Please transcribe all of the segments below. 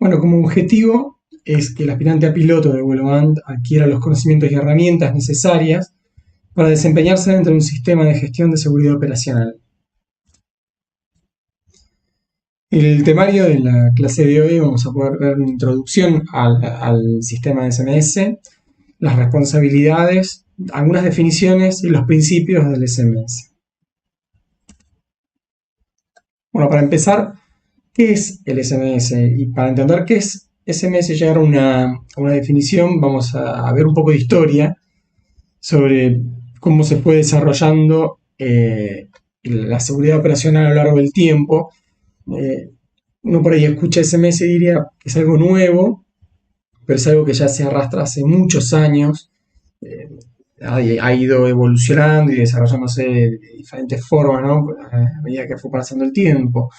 Bueno, como objetivo es que el aspirante a piloto de vuelo ANT adquiera los conocimientos y herramientas necesarias para desempeñarse dentro de un sistema de gestión de seguridad operacional. El temario de la clase de hoy vamos a poder ver una introducción al sistema de SMS, las responsabilidades, algunas definiciones y los principios del SMS. Bueno, para empezar, ¿qué es el SMS? Y para entender qué es SMS, llegar a una definición, vamos a ver un poco de historia sobre cómo se fue desarrollando la seguridad operacional a lo largo del tiempo. Uno por ahí escucha SMS y diría que es algo nuevo, pero es algo que ya se arrastra hace muchos años, ha ido evolucionando y desarrollándose de diferentes formas, ¿no? A medida que fue pasando el tiempo.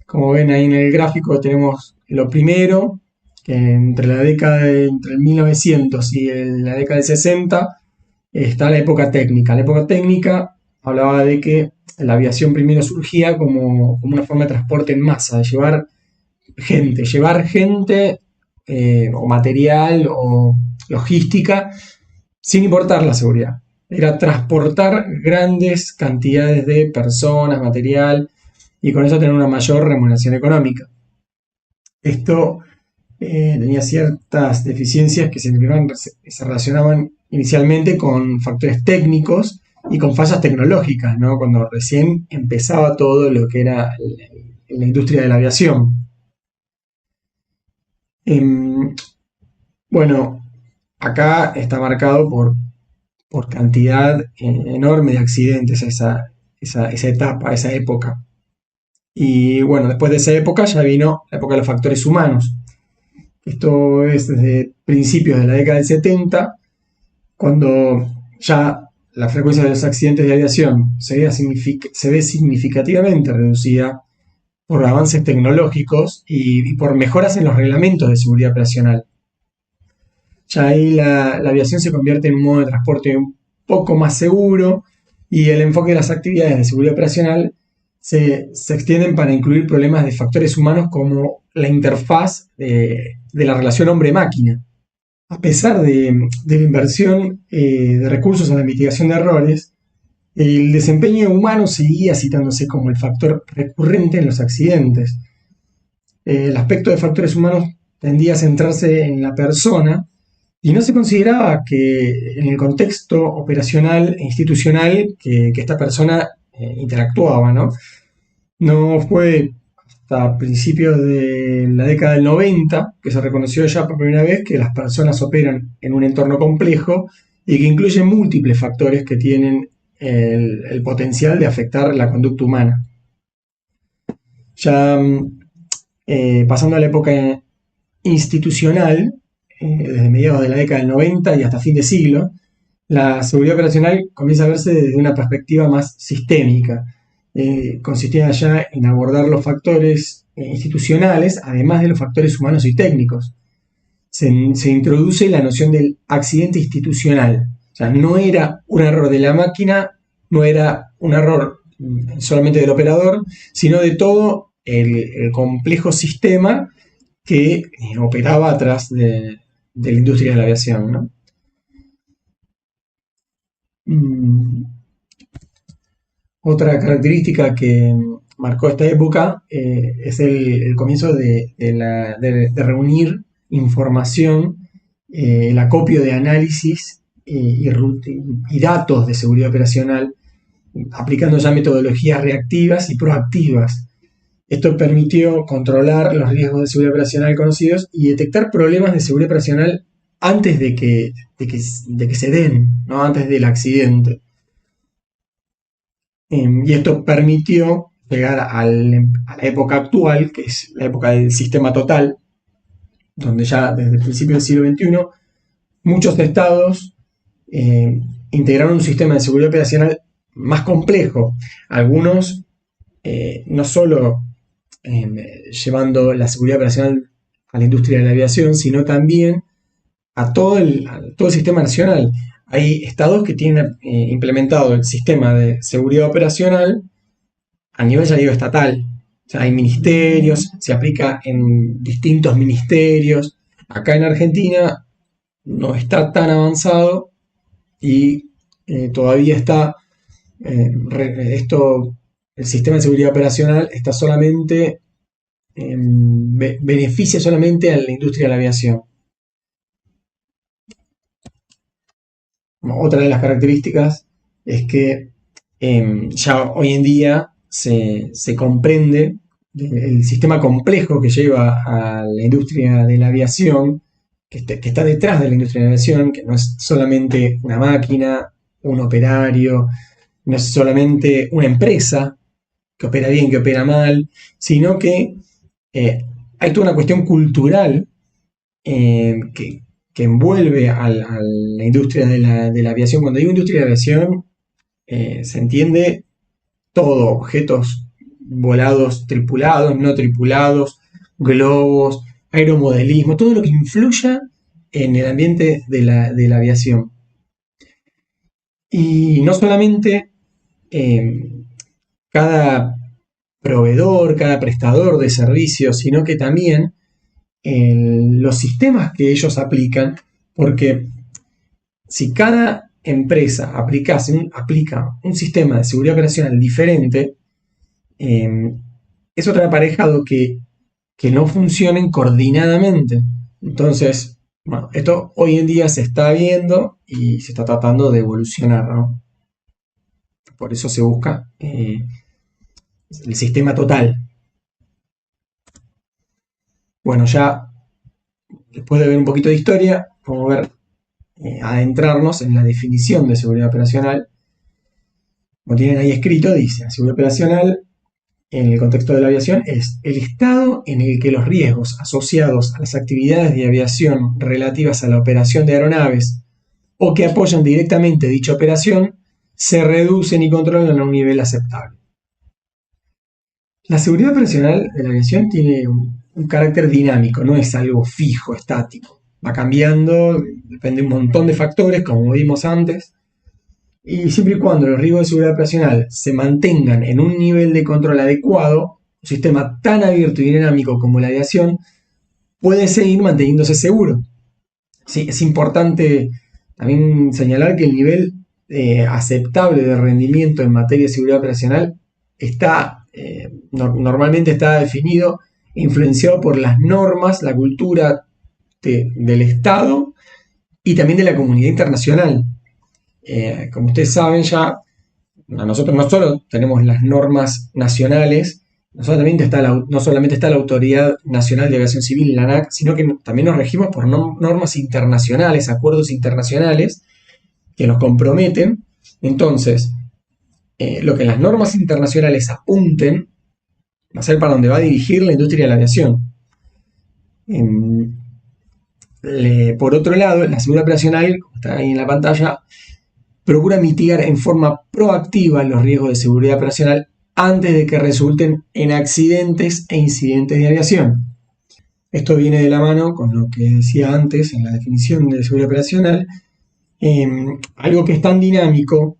Como ven ahí en el gráfico tenemos lo primero, que entre el 1900 y la década del 60 está la época técnica. La época técnica hablaba de que la aviación primero surgía como una forma de transporte en masa, de llevar gente o material o logística sin importar la seguridad. Era transportar grandes cantidades de personas, material, y con eso tener una mayor remuneración económica. Esto tenía ciertas deficiencias que se relacionaban inicialmente con factores técnicos y con fallas tecnológicas, ¿no? Cuando recién empezaba todo lo que era la industria de la aviación. Bueno, acá está marcado por cantidad enorme de accidentes esa etapa, esa época. Y bueno, después de esa época ya vino la época de los factores humanos. Esto es desde principios de la década del 70, cuando ya la frecuencia de los accidentes de aviación se ve significativamente reducida por avances tecnológicos y por mejoras en los reglamentos de seguridad operacional. Ya ahí la aviación se convierte en un modo de transporte un poco más seguro y el enfoque de las actividades de seguridad operacional se extienden para incluir problemas de factores humanos como la interfaz de la relación hombre-máquina. A pesar de la inversión de recursos en la mitigación de errores, el desempeño humano seguía citándose como el factor recurrente en los accidentes. El aspecto de factores humanos tendía a centrarse en la persona y no se consideraba que en el contexto operacional e institucional que esta persona interactuaba, ¿no? No fue hasta principios de la década del 90 que se reconoció ya por primera vez que las personas operan en un entorno complejo y que incluye múltiples factores que tienen el potencial de afectar la conducta humana. Ya pasando a la época institucional, desde mediados de la década del 90 y hasta fin de siglo, la seguridad operacional comienza a verse desde una perspectiva más sistémica. Consistía ya en abordar los factores institucionales, además de los factores humanos y técnicos. Se introduce la noción del accidente institucional. O sea, no era un error de la máquina, no era un error solamente del operador, sino de todo el complejo sistema que operaba atrás de la industria de la aviación, ¿no? Otra característica que marcó esta época es el comienzo de reunir información, el acopio de análisis y datos de seguridad operacional, aplicando ya metodologías reactivas y proactivas. Esto permitió controlar los riesgos de seguridad operacional conocidos y detectar problemas de seguridad operacional antes de que se den, ¿no? Antes del accidente. Y esto permitió llegar a la época actual, que es la época del sistema total, donde ya desde el principio del siglo XXI muchos estados integraron un sistema de seguridad operacional más complejo. Algunos no solo llevando la seguridad operacional a la industria de la aviación, sino también a todo el sistema nacional. Hay estados que tienen implementado el sistema de seguridad operacional a nivel estatal. O sea, hay ministerios, se aplica en distintos ministerios. Acá en Argentina no está tan avanzado y todavía está, el sistema de seguridad operacional está solamente, beneficia solamente a la industria de la aviación. Otra de las características es que ya hoy en día se comprende el sistema complejo que lleva a la industria de la aviación, que está detrás de la industria de la aviación, que no es solamente una máquina, un operario, no es solamente una empresa que opera bien, que opera mal, sino que eh, hay toda una cuestión cultural que envuelve a la industria de la aviación. Cuando digo industria de la aviación, se entiende todo, objetos volados, tripulados, no tripulados, globos, aeromodelismo, todo lo que influya en el ambiente de la aviación. Y no solamente cada proveedor, cada prestador de servicios, sino que también los sistemas que ellos aplican, porque si cada empresa aplica un sistema de seguridad operacional diferente, eso trae aparejado que no funcionen coordinadamente. Entonces, bueno, esto hoy en día se está viendo y se está tratando de evolucionar, ¿no? Por eso se busca el sistema total. Bueno, ya después de ver un poquito de historia, vamos a ver, adentrarnos en la definición de seguridad operacional. Como tienen ahí escrito, dice, la seguridad operacional en el contexto de la aviación es el estado en el que los riesgos asociados a las actividades de aviación relativas a la operación de aeronaves o que apoyan directamente dicha operación se reducen y controlan a un nivel aceptable. La seguridad operacional de la aviación tiene un carácter dinámico, no es algo fijo, estático. Va cambiando, depende de un montón de factores, como vimos antes, y siempre y cuando los riesgos de seguridad operacional se mantengan en un nivel de control adecuado, un sistema tan abierto y dinámico como la aviación puede seguir manteniéndose seguro. Sí, es importante también señalar que el nivel aceptable de rendimiento en materia de seguridad operacional normalmente está definido e influenciado por las normas, la cultura del Estado y también de la comunidad internacional. Como ustedes saben ya, nosotros no solo tenemos las normas nacionales, no solamente está la Autoridad Nacional de Aviación Civil, la ANAC, sino que también nos regimos por normas internacionales, acuerdos internacionales que nos comprometen. Entonces, lo que las normas internacionales apunten va a ser para donde va a dirigir la industria de la aviación. Por otro lado, la seguridad operacional, como está ahí en la pantalla, procura mitigar en forma proactiva los riesgos de seguridad operacional antes de que resulten en accidentes e incidentes de aviación. Esto viene de la mano con lo que decía antes en la definición de seguridad operacional. Algo que es tan dinámico,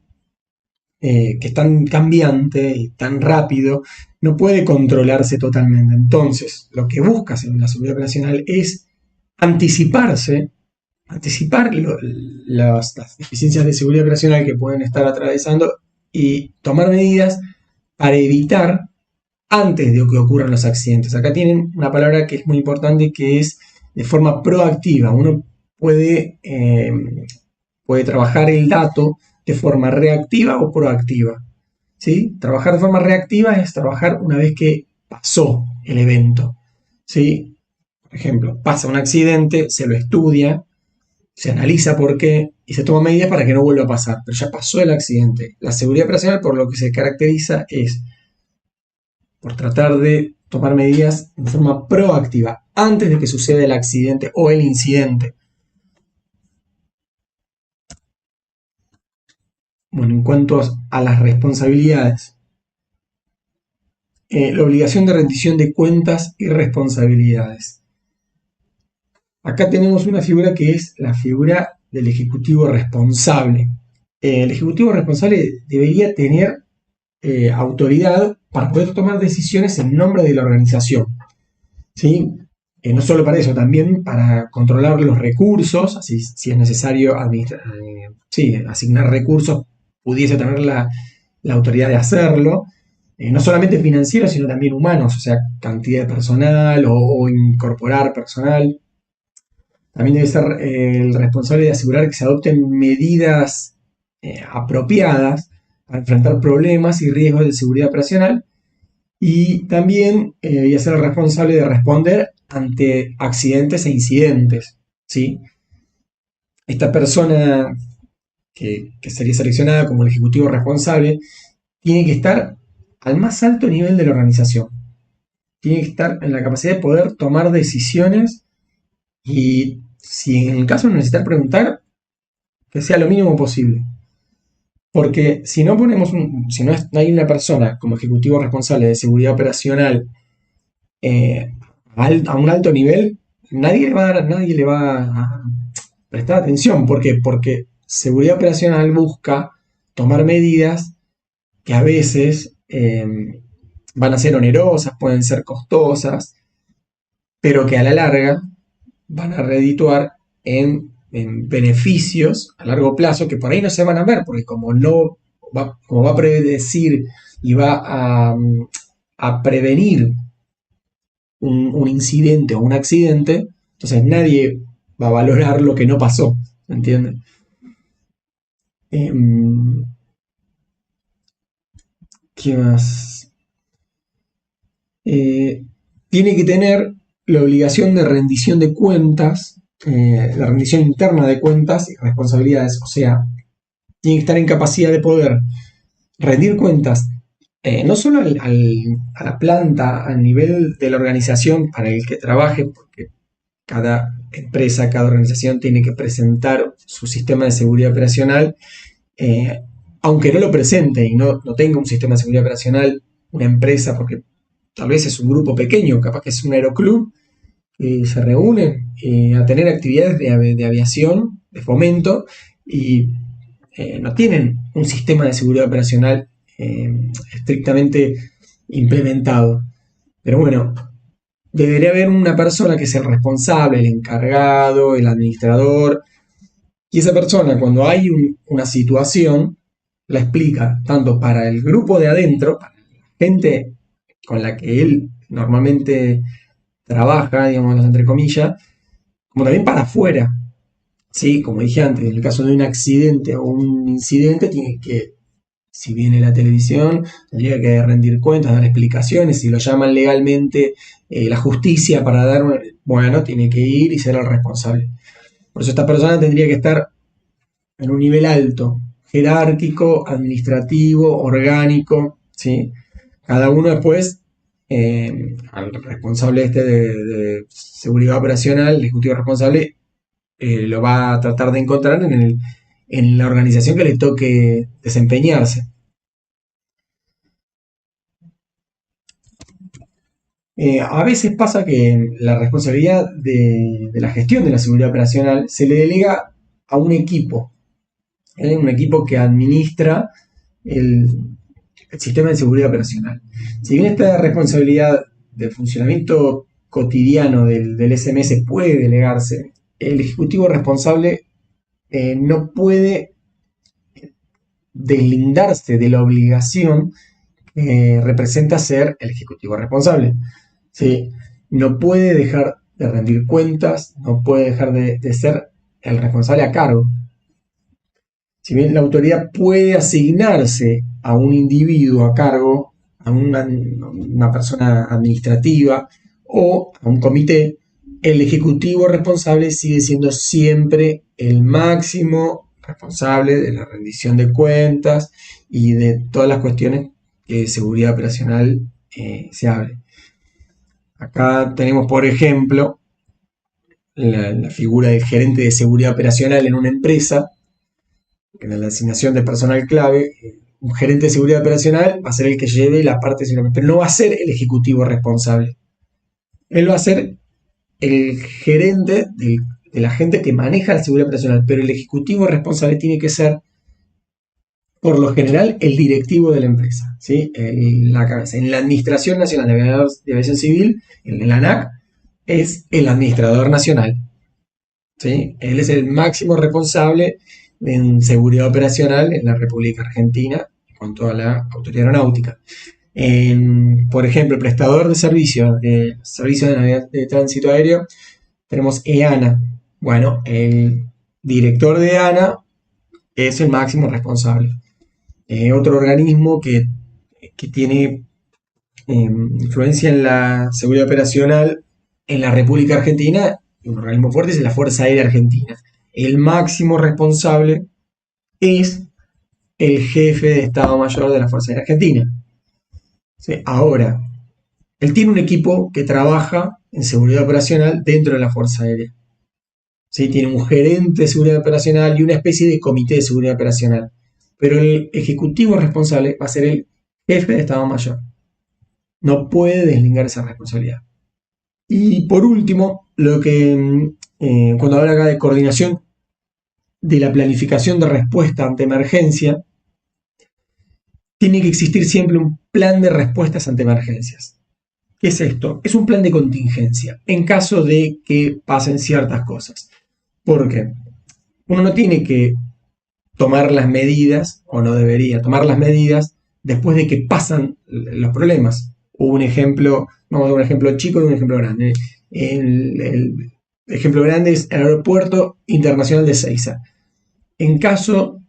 que es tan cambiante y tan rápido, no puede controlarse totalmente. Entonces, lo que buscas en la seguridad operacional es anticipar las deficiencias de seguridad operacional que pueden estar atravesando y tomar medidas para evitar antes de que ocurran los accidentes. Acá tienen una palabra que es muy importante, que es de forma proactiva. Uno puede trabajar el dato de forma reactiva o proactiva. ¿Sí? Trabajar de forma reactiva es trabajar una vez que pasó el evento. ¿Sí? Por ejemplo, pasa un accidente, se lo estudia, se analiza por qué y se toman medidas para que no vuelva a pasar, pero ya pasó el accidente. La seguridad operacional, por lo que se caracteriza, es por tratar de tomar medidas de forma proactiva antes de que suceda el accidente o el incidente. Bueno, en cuanto a las responsabilidades, la obligación de rendición de cuentas y responsabilidades. Acá tenemos una figura que es la figura del ejecutivo responsable. El ejecutivo responsable debería tener autoridad para poder tomar decisiones en nombre de la organización, ¿sí? No solo para eso, también para controlar los recursos, así si es necesario sí, asignar recursos, pudiese tener la autoridad de hacerlo, no solamente financieros, sino también humanos, o sea, cantidad de personal o incorporar personal. También debe ser el responsable de asegurar que se adopten medidas apropiadas para enfrentar problemas y riesgos de seguridad operacional. Y también voy a ser el responsable de responder ante accidentes e incidentes, ¿sí? Esta persona que sería seleccionada como el ejecutivo responsable tiene que estar al más alto nivel de la organización. Tiene que estar en la capacidad de poder tomar decisiones y, si en el caso de necesitar preguntar, que sea lo mínimo posible. Porque si no si no hay una persona como ejecutivo responsable de seguridad operacional eh, a un alto nivel, nadie le va a prestar atención. ¿Por qué? Porque seguridad operacional busca tomar medidas que a veces van a ser onerosas, pueden ser costosas, pero que a la larga van a redituar en beneficios a largo plazo que por ahí no se van a ver, porque como va a predecir y va a prevenir un incidente o un accidente, entonces nadie va a valorar lo que no pasó, ¿entiendes? Em, ¿Qué más? Eh, Tiene que tener la obligación de rendición de cuentas, la rendición interna de cuentas y responsabilidades, o sea, tiene que estar en capacidad de poder rendir cuentas, no solo a la planta, al nivel de la organización para el que trabaje, porque cada empresa, cada organización tiene que presentar su sistema de seguridad operacional, eh, aunque no lo presente y no tenga un sistema de seguridad operacional, una empresa, porque tal vez es un grupo pequeño, capaz que es un aeroclub, se reúnen a tener actividades de aviación, de fomento, y no tienen un sistema de seguridad operacional estrictamente implementado. Pero bueno, debería haber una persona que es el responsable, el encargado, el administrador, y esa persona, cuando hay una situación, la explica tanto para el grupo de adentro, para la gente con la que él normalmente trabaja, digamos, entre comillas, como también para afuera. Sí, como dije antes, en el caso de un accidente o un incidente, tiene que, si viene la televisión, tendría que rendir cuentas, dar explicaciones, si lo llaman legalmente la justicia para dar, bueno, tiene que ir y ser el responsable. Por eso esta persona tendría que estar en un nivel alto, jerárquico, administrativo, orgánico, ¿sí? Cada uno después, al responsable de seguridad operacional, el ejecutivo responsable, lo va a tratar de encontrar en la organización que le toque desempeñarse. A veces pasa que la responsabilidad de la gestión de la seguridad operacional se le delega a un equipo que administra el, el sistema de seguridad operacional. Si bien esta responsabilidad del funcionamiento cotidiano del SMS puede delegarse, el ejecutivo responsable no puede deslindarse de la obligación que representa ser el ejecutivo responsable. ¿Sí? No puede dejar de rendir cuentas, no puede dejar de ser el responsable a cargo. Si bien la autoridad puede asignarse a un individuo a cargo, a una persona administrativa o a un comité, el ejecutivo responsable sigue siendo siempre el máximo responsable de la rendición de cuentas y de todas las cuestiones que de seguridad operacional se hable. Acá tenemos, por ejemplo, la figura del gerente de seguridad operacional en una empresa, que en la asignación de personal clave, un gerente de seguridad operacional va a ser el que lleve la parte de seguridad, pero no va a ser el ejecutivo responsable. Él va a ser el gerente de la gente que maneja la seguridad operacional, pero el ejecutivo responsable tiene que ser por lo general, el directivo de la empresa, ¿sí? La cabeza. En la Administración Nacional de Aviación Civil, en la ANAC, es el administrador nacional, ¿sí? Él es el máximo responsable en seguridad operacional en la República Argentina en cuanto a la autoridad aeronáutica. Por ejemplo, el prestador de servicio de tránsito aéreo, tenemos EANA. Bueno, el director de EANA es el máximo responsable. Otro organismo que tiene influencia en la seguridad operacional en la República Argentina, un organismo fuerte, es la Fuerza Aérea Argentina. El máximo responsable es el jefe de Estado Mayor de la Fuerza Aérea Argentina. ¿Sí? Ahora, él tiene un equipo que trabaja en seguridad operacional dentro de la Fuerza Aérea. ¿Sí? Tiene un gerente de seguridad operacional y una especie de comité de seguridad operacional. Pero el ejecutivo responsable va a ser el jefe de Estado Mayor. No puede deslingar esa responsabilidad. Y por último, cuando habla acá de coordinación de la planificación de respuesta ante emergencia, tiene que existir siempre un plan de respuestas ante emergencias. ¿Qué es esto? Es un plan de contingencia en caso de que pasen ciertas cosas. Porque uno no tiene que tomar las medidas, o no debería tomar las medidas, después de que pasan los problemas. Hubo un ejemplo, vamos a dar un ejemplo chico y un ejemplo grande. El ejemplo grande es el Aeropuerto Internacional de Ezeiza. En caso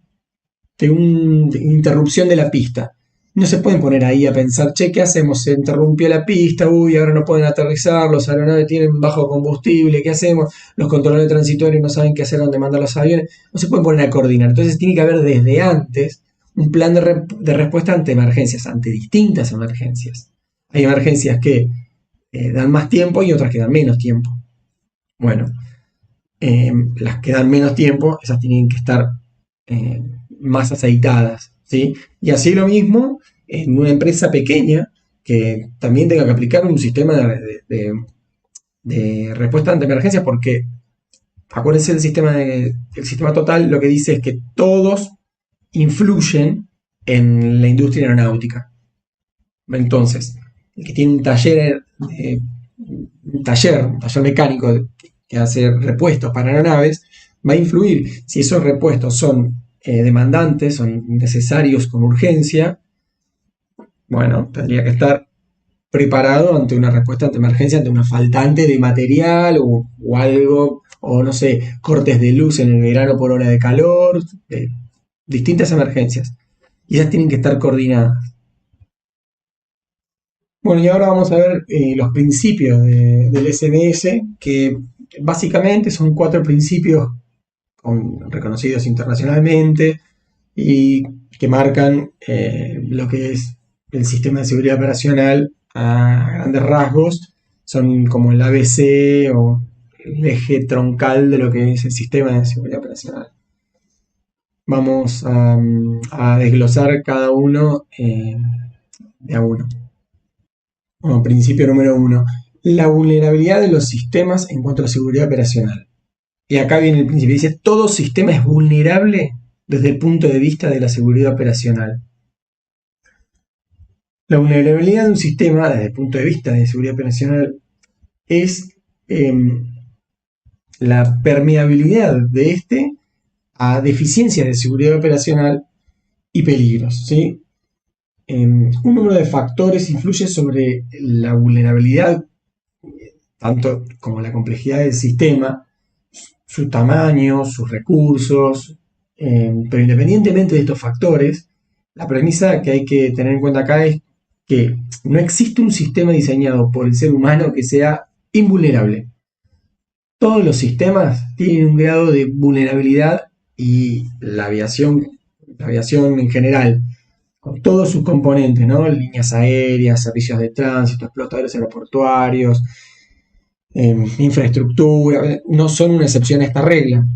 de una interrupción de la pista, no se pueden poner ahí a pensar, che, ¿qué hacemos? Se interrumpió la pista, uy, ahora no pueden aterrizar, los aeronaves tienen bajo combustible, ¿qué hacemos? Los controladores transitorios no saben qué hacer, dónde mandar los aviones, no se pueden poner a coordinar. Entonces tiene que haber desde antes un plan de respuesta ante emergencias, ante distintas emergencias. Hay emergencias que dan más tiempo y otras que dan menos tiempo. Bueno, las que dan menos tiempo, esas tienen que estar más aceitadas, ¿sí? Y así lo mismo en una empresa pequeña que también tenga que aplicar un sistema de respuesta ante emergencias, porque acuérdense el sistema total lo que dice es que todos influyen en la industria aeronáutica. Entonces, el que tiene un taller mecánico que hace repuestos para aeronaves, va a influir. Si esos repuestos son demandantes, son necesarios con urgencia, bueno, tendría que estar preparado ante una respuesta ante emergencia, ante una faltante de material o algo, o no sé, cortes de luz en el verano por hora de calor, distintas emergencias. Y esas tienen que estar coordinadas. Bueno, y ahora vamos a ver los principios del SMS, que básicamente son 4 principios reconocidos internacionalmente y que marcan lo que es el sistema de seguridad operacional a grandes rasgos. Son como el ABC o el eje troncal de lo que es el sistema de seguridad operacional. Vamos a desglosar cada uno de a uno. Bueno, principio número 1. La vulnerabilidad de los sistemas en cuanto a seguridad operacional. Y acá viene el principio. Dice, todo sistema es vulnerable desde el punto de vista de la seguridad operacional. La vulnerabilidad de un sistema desde el punto de vista de seguridad operacional es la permeabilidad de este a deficiencias de seguridad operacional y peligros, ¿sí? Un número de factores influye sobre la vulnerabilidad, tanto como la complejidad del sistema, su tamaño, sus recursos, pero independientemente de estos factores, la premisa que hay que tener en cuenta acá es que no existe un sistema diseñado por el ser humano que sea invulnerable. Todos los sistemas tienen un grado de vulnerabilidad y la aviación en general, con todos sus componentes, ¿no? Líneas aéreas, servicios de tránsito, explotadores aeroportuarios, infraestructura, no son una excepción a esta regla.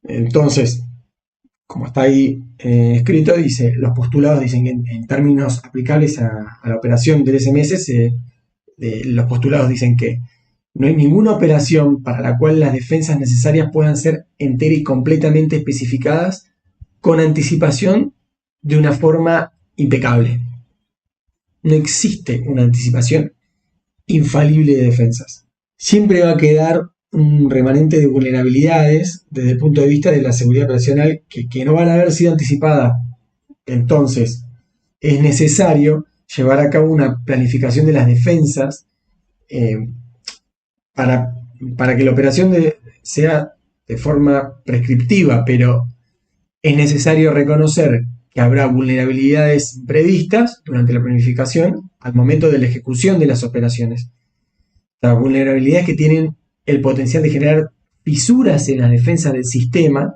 Entonces, como está ahí escrito, dice, los postulados dicen que en términos aplicables a la operación del SMS, los postulados dicen que no hay ninguna operación para la cual las defensas necesarias puedan ser entera y completamente especificadas con anticipación de una forma impecable. No existe una anticipación infalible de defensas. Siempre va a quedar un remanente de vulnerabilidades desde el punto de vista de la seguridad operacional que no van a haber sido anticipadas. Entonces, es necesario llevar a cabo una planificación de las defensas eh, para, para que la operación sea de forma prescriptiva, pero es necesario reconocer que habrá vulnerabilidades previstas durante la planificación al momento de la ejecución de las operaciones. Las vulnerabilidades que tienen el potencial de generar fisuras en las defensas del sistema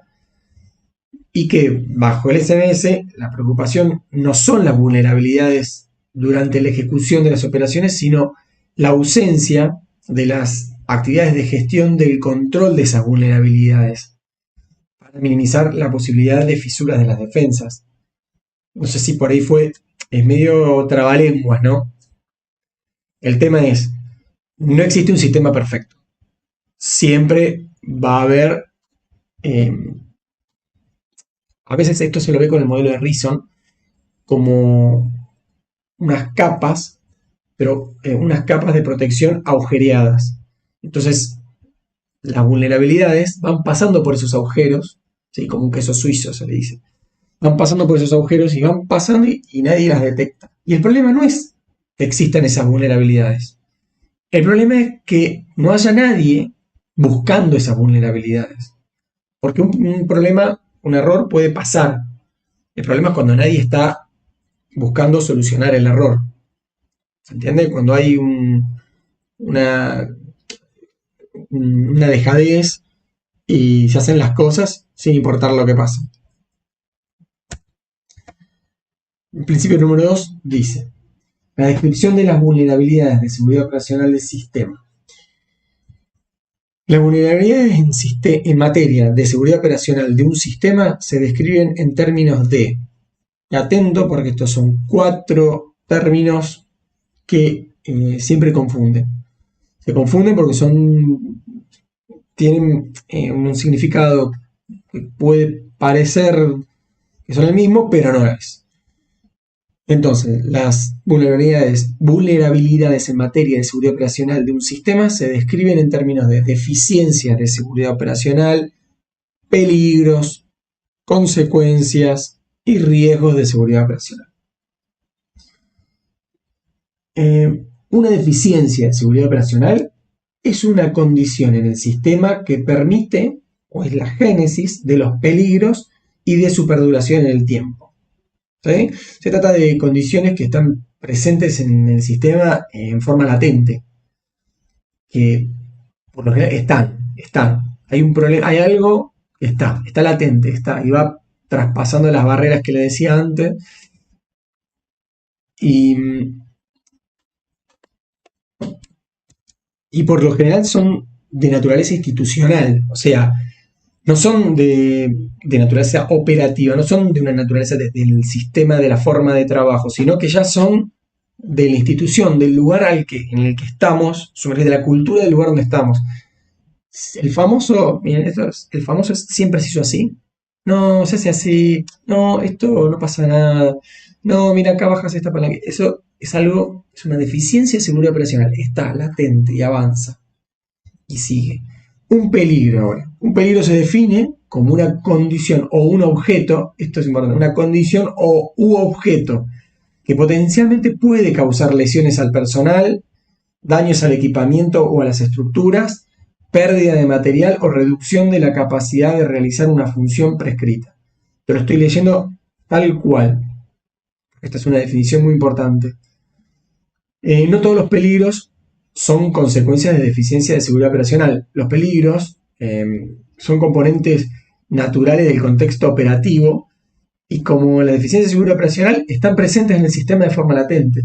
y que bajo el SMS la preocupación no son las vulnerabilidades durante la ejecución de las operaciones, sino la ausencia de las actividades de gestión del control de esas vulnerabilidades para minimizar la posibilidad de fisuras de las defensas. No sé si por ahí es medio trabalenguas, ¿no? El tema es, no existe un sistema perfecto. Siempre va a haber, eh, a veces esto se lo ve con el modelo de Reason, como unas capas, pero unas capas de protección agujereadas. Entonces, las vulnerabilidades van pasando por esos agujeros, ¿sí? Como un queso suizo se le dice. Van pasando por esos agujeros y van pasando y nadie las detecta. Y el problema no es que existan esas vulnerabilidades. El problema es que no haya nadie buscando esas vulnerabilidades. Porque un problema, un error puede pasar. El problema es cuando nadie está buscando solucionar el error. ¿Se entiende? Cuando hay una, una dejadez y se hacen las cosas sin importar lo que pasa. El principio número 2 dice: la descripción de las vulnerabilidades de seguridad operacional del sistema. Las vulnerabilidades en materia de seguridad operacional de un sistema se describen en términos de, atento porque estos son 4 términos que siempre confunden. Se confunden porque tienen un significado que puede parecer que son el mismo, pero no es. Entonces, las vulnerabilidades en materia de seguridad operacional de un sistema se describen en términos de deficiencias de seguridad operacional, peligros, consecuencias y riesgos de seguridad operacional. Una deficiencia de seguridad operacional es una condición en el sistema que permite o es la génesis de los peligros y de su perduración en el tiempo. ¿Sí? Se trata de condiciones que están presentes en el sistema en forma latente, que por lo general están. Hay un problema, hay algo que está latente, y va traspasando las barreras que le decía antes. Y por lo general son de naturaleza institucional, o sea, no son de naturaleza operativa, no son de una naturaleza del sistema, de la forma de trabajo, sino que ya son de la institución, del lugar en el que estamos, sobre de la cultura del lugar donde estamos. El famoso, miren, el famoso siempre se hizo así. No, se hace así. No, esto no pasa nada. No, mira, acá bajas esta palanca. Eso es algo, es una deficiencia de seguridad operacional. Está latente y avanza. Y sigue. Un peligro ahora. Un peligro se define como una condición o un objeto, esto es importante, una condición u objeto que potencialmente puede causar lesiones al personal, daños al equipamiento o a las estructuras, pérdida de material o reducción de la capacidad de realizar una función prescrita. Pero estoy leyendo tal cual. Esta es una definición muy importante. No todos los peligros son consecuencias de deficiencia de seguridad operacional. Los peligros son componentes naturales del contexto operativo y como la deficiencia de seguridad operacional están presentes en el sistema de forma latente.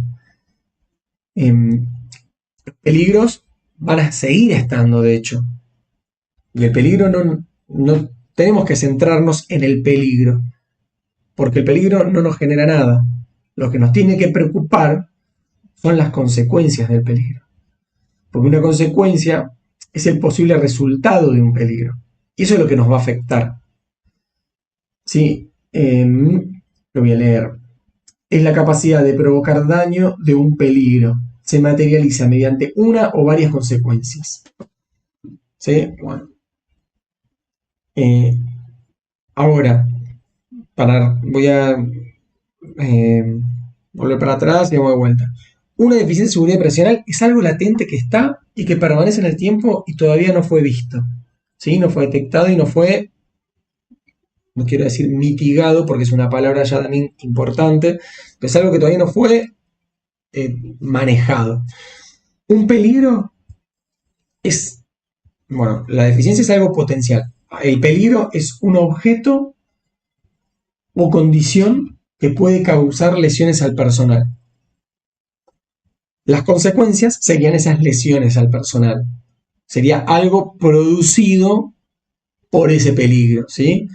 Los peligros van a seguir estando, de hecho. Y el peligro no tenemos que centrarnos en el peligro, porque el peligro no nos genera nada. Lo que nos tiene que preocupar son las consecuencias del peligro. Porque una consecuencia es el posible resultado de un peligro. Y eso es lo que nos va a afectar. ¿Sí? Lo voy a leer. Es la capacidad de provocar daño de un peligro. Se materializa mediante una o varias consecuencias. ¿Sí? Bueno. Ahora, voy a volver para atrás y vamos de vuelta. Una deficiencia de seguridad operacional es algo latente que está y que permanece en el tiempo y todavía no fue visto. ¿Sí? No fue detectado y no fue, no quiero decir mitigado porque es una palabra ya también importante, pero es algo que todavía no fue manejado. Un peligro es, bueno, la deficiencia es algo potencial. El peligro es un objeto o condición que puede causar lesiones al personal. Las consecuencias serían esas lesiones al personal. Sería algo producido por ese peligro, ¿sí?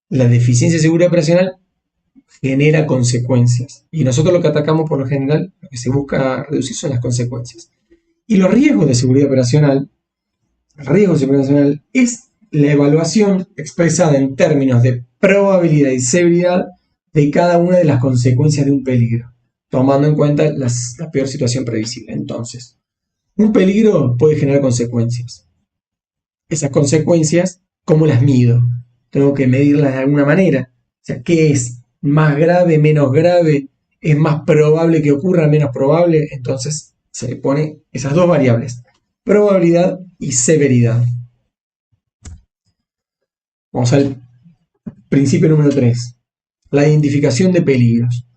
La deficiencia de seguridad operacional genera consecuencias. Y nosotros lo que atacamos por lo general, lo que se busca reducir son las consecuencias. Y los riesgos de seguridad operacional, el riesgo de seguridad operacional es la evaluación expresada en términos de probabilidad y severidad de cada una de las consecuencias de un peligro, tomando en cuenta la peor situación previsible. Entonces, un peligro puede generar consecuencias. Esas consecuencias, ¿cómo las mido? Tengo que medirlas de alguna manera. O sea, ¿qué es más grave, menos grave? ¿Es más probable que ocurra, menos probable? Entonces se le pone esas dos variables, probabilidad y severidad. Vamos al principio número 3, la identificación de peligros.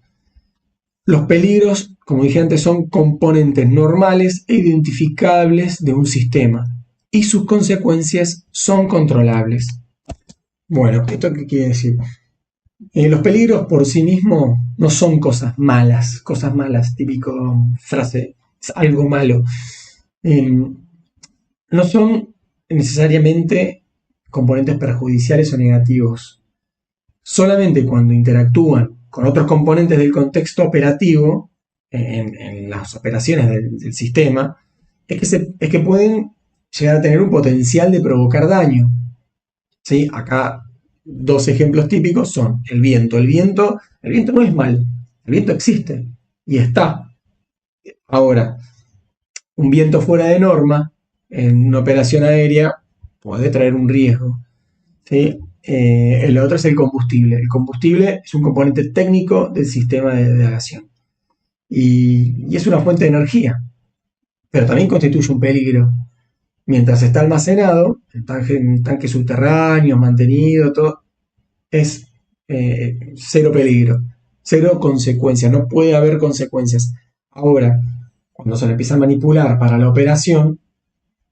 Los peligros, como dije antes, son componentes normales e identificables de un sistema y sus consecuencias son controlables. Bueno, ¿esto qué quiere decir? Los peligros por sí mismos no son cosas malas, típico frase, es algo malo. No son necesariamente componentes perjudiciales o negativos. Solamente cuando interactúan con otros componentes del contexto operativo, en las operaciones del sistema, es que pueden llegar a tener un potencial de provocar daño. ¿Sí? Acá dos ejemplos típicos son el viento. El viento no es mal, el viento existe y está. Ahora, un viento fuera de norma en una operación aérea puede traer un riesgo. ¿Sí? El otro es el combustible. El combustible es un componente técnico del sistema de aviación y es una fuente de energía, pero también constituye un peligro. Mientras está almacenado, en tanques subterráneos, mantenido, todo, es cero peligro, cero consecuencias, no puede haber consecuencias. Ahora, cuando se le empieza a manipular para la operación,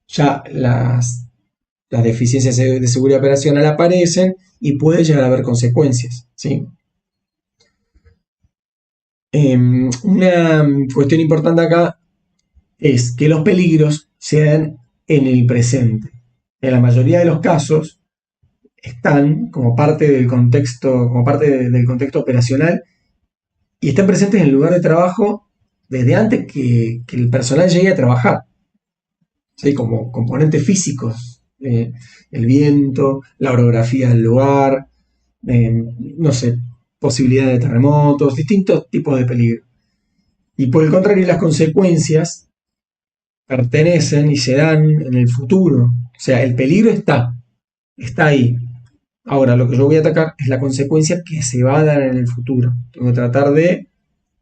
ya las deficiencias de seguridad operacional aparecen y puede llegar a haber consecuencias, ¿sí? Una cuestión importante acá es que los peligros se dan en el presente. En la mayoría de los casos están como parte del contexto operacional y están presentes en el lugar de trabajo desde antes que el personal llegue a trabajar, ¿sí? Como componentes físicos, el viento, la orografía del lugar, no sé, posibilidad de terremotos, distintos tipos de peligro. Y por el contrario, las consecuencias pertenecen y se dan en el futuro. O sea, el peligro está ahí. Ahora, lo que yo voy a atacar es la consecuencia que se va a dar en el futuro. Tengo que tratar de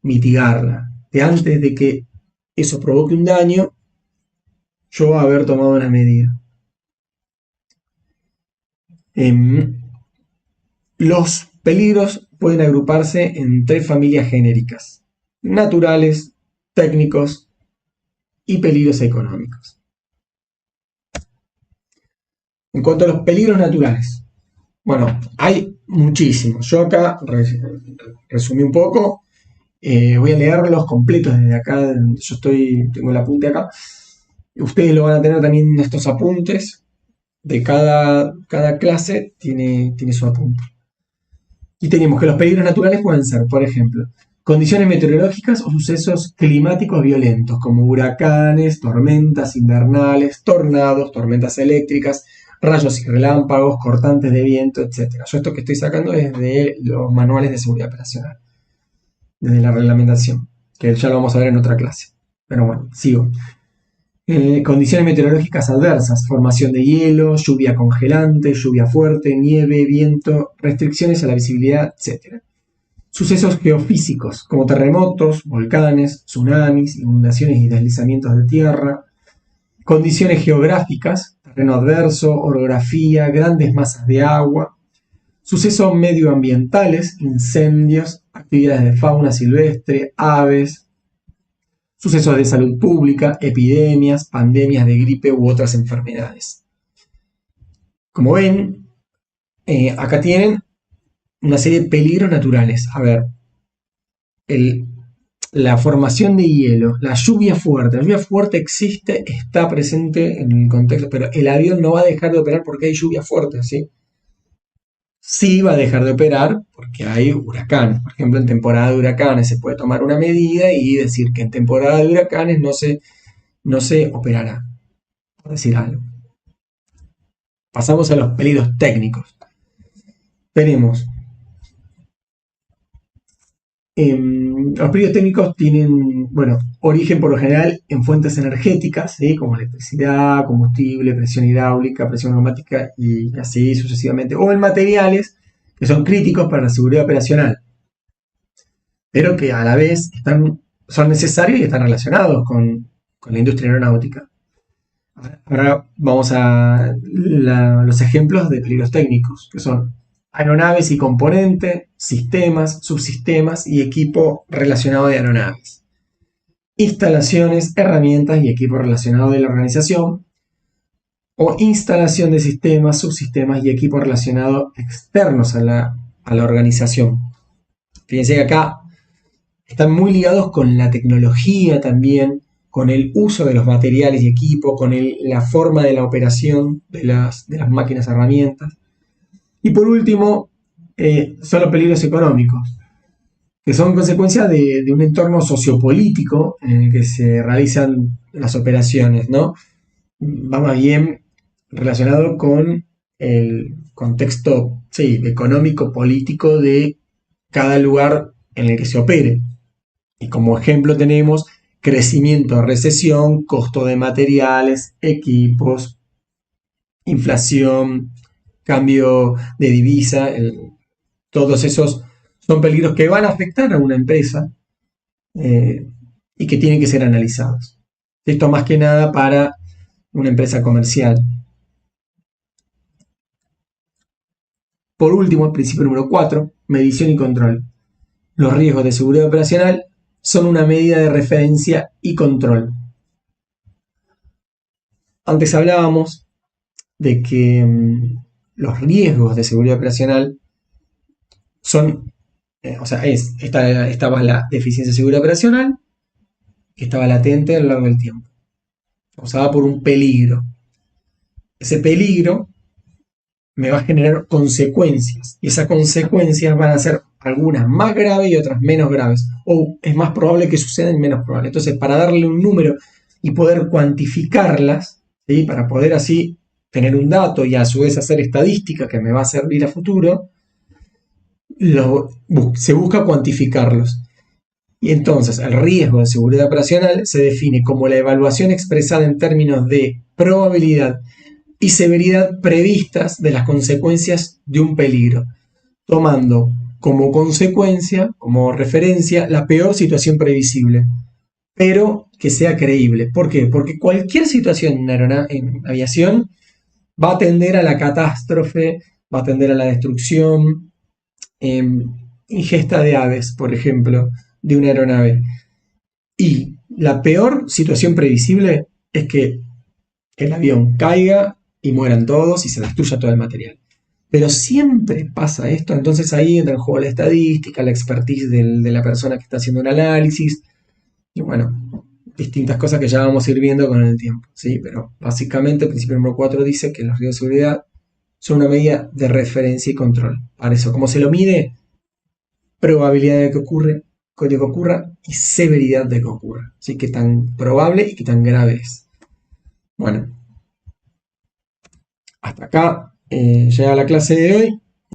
mitigarla. De antes de que eso provoque un daño, yo haber tomado una medida. Los peligros pueden agruparse en tres familias genéricas: naturales, técnicos y peligros económicos. En cuanto a los peligros naturales, bueno, hay muchísimos. Yo acá resumí un poco. Voy a leerlos completos desde acá. Yo tengo el apunte acá. Ustedes lo van a tener también en estos apuntes. De cada clase tiene su apunte. Y tenemos que los peligros naturales pueden ser, por ejemplo, condiciones meteorológicas o sucesos climáticos violentos, como huracanes, tormentas invernales, tornados, tormentas eléctricas, rayos y relámpagos, cortantes de viento, etc. Yo esto que estoy sacando es de los manuales de seguridad operacional, desde la reglamentación, que ya lo vamos a ver en otra clase. Pero bueno, sigo. Condiciones meteorológicas adversas, formación de hielo, lluvia congelante, lluvia fuerte, nieve, viento, restricciones a la visibilidad, etc. Sucesos geofísicos, como terremotos, volcanes, tsunamis, inundaciones y deslizamientos de tierra. Condiciones geográficas, terreno adverso, orografía, grandes masas de agua. Sucesos medioambientales, incendios, actividades de fauna silvestre, aves. Sucesos de salud pública, epidemias, pandemias de gripe u otras enfermedades. Como ven, acá tienen una serie de peligros naturales. A ver, la formación de hielo, la lluvia fuerte existe, está presente en el contexto, pero el avión no va a dejar de operar porque hay lluvia fuerte, ¿sí? Sí va a dejar de operar porque hay huracanes. Por ejemplo, en temporada de huracanes se puede tomar una medida y decir que en temporada de huracanes no se operará, por decir algo. Pasamos a los peligros técnicos. Tenemos los peligros técnicos tienen, bueno, origen por lo general en fuentes energéticas, ¿sí? Como electricidad, combustible, presión hidráulica, presión neumática y así sucesivamente, o en materiales que son críticos para la seguridad operacional, pero que a la vez son necesarios y están relacionados con la industria aeronáutica. Ahora vamos a los ejemplos de peligros técnicos, que son aeronaves y componentes, sistemas, subsistemas y equipo relacionado de aeronaves. Instalaciones, herramientas y equipo relacionado de la organización. O instalación de sistemas, subsistemas y equipo relacionado externos a la organización. Fíjense que acá están muy ligados con la tecnología también, con el uso de los materiales y equipo, con la forma de la operación de las máquinas herramientas. Y por último, son los peligros económicos, que son consecuencia de un entorno sociopolítico en el que se realizan las operaciones, ¿no? Va más bien relacionado con el contexto, sí, económico, político de cada lugar en el que se opere. Y como ejemplo tenemos crecimiento, recesión, costo de materiales, equipos, inflación, cambio de divisa, todos esos son peligros que van a afectar a una empresa y que tienen que ser analizados. Esto más que nada para una empresa comercial. Por último, el principio número 4, medición y control. Los riesgos de seguridad operacional son una medida de referencia y control. Antes hablábamos de que los riesgos de seguridad operacional son, estaba la deficiencia de seguridad operacional que estaba latente a lo largo del tiempo. Causada por un peligro. Ese peligro me va a generar consecuencias y esas consecuencias van a ser algunas más graves y otras menos graves, o es más probable que sucedan menos probable. Entonces, para darle un número y poder cuantificarlas, ¿sí? Para poder así tener un dato y a su vez hacer estadística que me va a servir a futuro, se busca cuantificarlos. Y entonces el riesgo de seguridad operacional se define como la evaluación expresada en términos de probabilidad y severidad previstas de las consecuencias de un peligro, tomando como consecuencia, como referencia, la peor situación previsible, pero que sea creíble. ¿Por qué? Porque cualquier situación en aviación va a tender a la catástrofe, va a tender a la destrucción, ingesta de aves, por ejemplo, de una aeronave. Y la peor situación previsible es que el avión caiga y mueran todos y se destruya todo el material. Pero siempre pasa esto, entonces ahí entra en juego la estadística, la expertise de la persona que está haciendo un análisis, y bueno, distintas cosas que ya vamos a ir viendo con el tiempo, ¿sí? Pero básicamente el principio número 4 dice que los riesgos de seguridad son una medida de referencia y control. Para eso, ¿cómo se lo mide? Probabilidad de que ocurra y severidad de que ocurra. ¿Sí? Qué tan probable y qué tan grave es. Bueno, hasta acá llega la clase de hoy.